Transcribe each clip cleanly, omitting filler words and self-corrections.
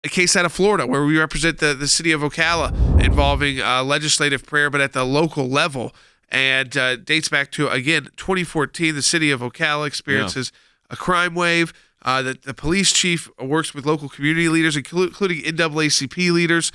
a case out of Florida where we represent the city of Ocala involving legislative prayer, but at the local level, and dates back to, again, 2014. The city of Ocala experiences a crime wave. The police chief works with local community leaders, including NAACP leaders,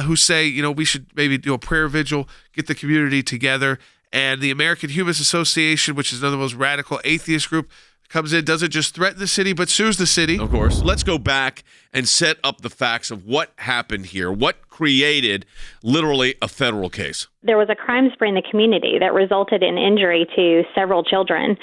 who say, we should maybe do a prayer vigil, get the community together. And the American Humanist Association, which is another most radical atheist group, comes in, doesn't just threaten the city, but sues the city. Of course. Let's go back and set up the facts of what happened here. What created literally a federal case? There was a crime spree in the community that resulted in injury to several children.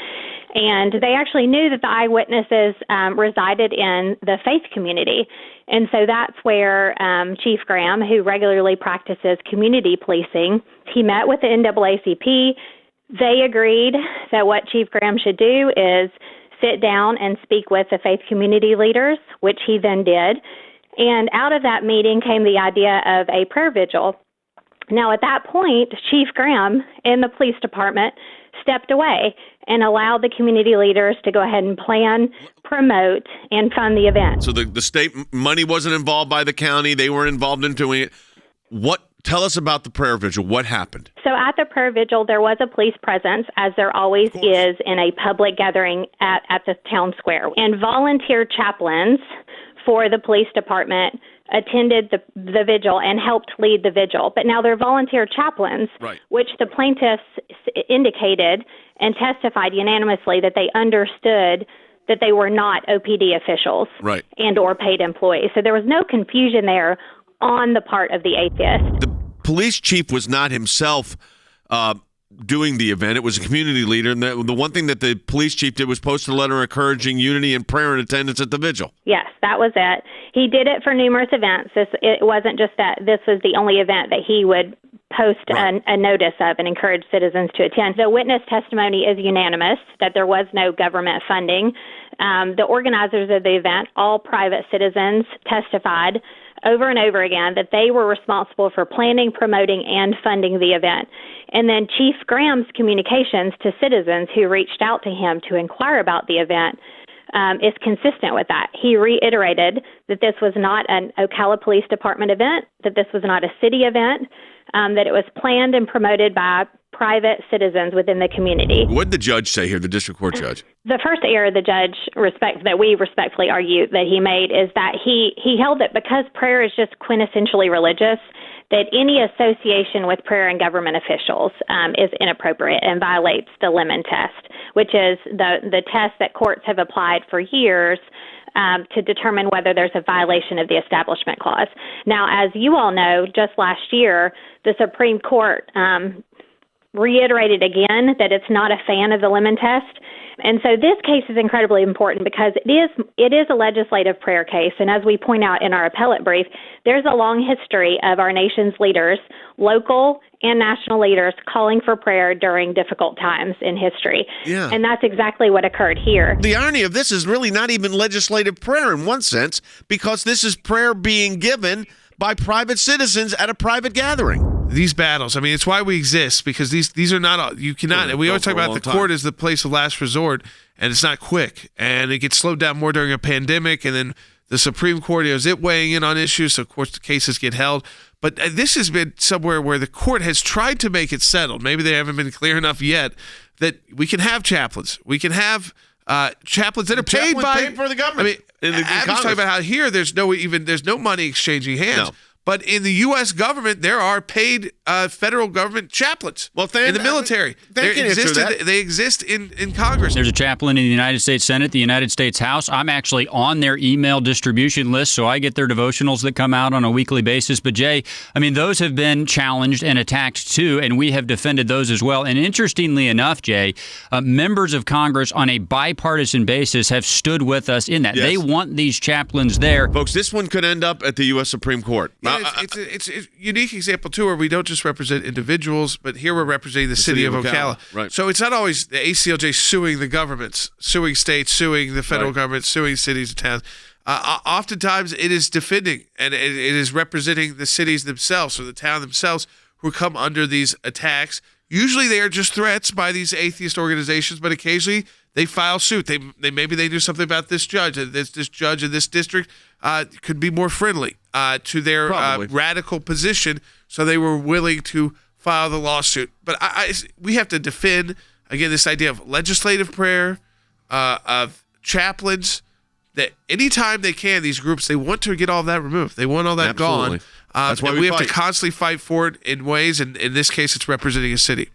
And they actually knew that the eyewitnesses resided in the faith community. And so that's where Chief Graham, who regularly practices community policing, he met with the NAACP. They agreed that what Chief Graham should do is sit down and speak with the faith community leaders, which he then did. And out of that meeting came the idea of a prayer vigil. Now, at that point, Chief Graham in the police department stepped away and allowed the community leaders to go ahead and plan, promote, and fund the event. So the state money wasn't involved by the county. They were involved in doing it. Tell us about the prayer vigil. What happened? So at the prayer vigil, there was a police presence, as there always is in a public gathering at the town square. And volunteer chaplains for the police department attended the vigil and helped lead the vigil. But now they're volunteer chaplains, right, which the plaintiffs indicated and testified unanimously that they understood that they were not OPD officials, right, and or paid employees. So there was no confusion there on the part of the atheist. The police chief was not himself doing the event. It was a community leader, and the one thing that the police chief did was post a letter encouraging unity and prayer and attendance at the vigil. Yes, that was it. He did it for numerous events. It wasn't just that this was the only event that he would post a notice of and encourage citizens to attend. The witness testimony is unanimous that there was no government funding. The organizers of the event, all private citizens, testified over and over again that they were responsible for planning, promoting, and funding the event. And then Chief Graham's communications to citizens who reached out to him to inquire about the event is consistent with that. He reiterated that this was not an Ocala Police Department event, that this was not a city event, that it was planned and promoted by private citizens within the community. What did the judge say here, the district court judge? The first error the judge that we respectfully argue that he made is that he held that because prayer is just quintessentially religious, that any association with prayer and government officials is inappropriate and violates the Lemon test, which is the test that courts have applied for years to determine whether there's a violation of the Establishment Clause. Now, as you all know, just last year, the Supreme Court reiterated again that it's not a fan of the Lemon test. And so this case is incredibly important because it is a legislative prayer case. And as we point out in our appellate brief, there's a long history of our nation's leaders, local and national leaders, calling for prayer during difficult times in history. Yeah. And that's exactly what occurred here. The irony of this is really not even legislative prayer in one sense, because this is prayer being given by private citizens at a private gathering. These battles, I mean, it's why we exist, because these are not, you cannot, and we always talk about the court as the place of last resort, and it's not quick, and it gets slowed down more during a pandemic, and then the Supreme Court, is it weighing in on issues, so of course the cases get held, but this has been somewhere where the court has tried to make it settled. Maybe they haven't been clear enough yet that we can have chaplains. We can have chaplains that are paid for the government. I mean, Abby's talking about how here there's no money exchanging hands. No. But in the U.S. government, there are paid federal government chaplains in the military. They exist in Congress. There's a chaplain in the United States Senate, the United States House. I'm actually on their email distribution list, so I get their devotionals that come out on a weekly basis. But, Jay, I mean, those have been challenged and attacked, too, and we have defended those as well. And interestingly enough, Jay, members of Congress on a bipartisan basis have stood with us in that. Yes. They want these chaplains there. Folks, this one could end up at the U.S. Supreme Court. It's a unique example, too, where we don't just represent individuals, but here we're representing the city of Ocala. Right. So it's not always the ACLJ suing the governments, suing states, suing the federal government, suing cities and towns. Oftentimes it is defending, and it is representing the cities themselves or the town themselves who come under these attacks. Usually they are just threats by these atheist organizations, but occasionally they file suit. Maybe they do something about this judge in this district. could be more friendly to their radical position, so they were willing to file the lawsuit. But we have to defend, again, this idea of legislative prayer, of chaplains, that anytime they can, these groups, they want to get all of that removed. They want all that gone. That's why we have fight. to constantly fight for it in ways, and in this case, it's representing a city.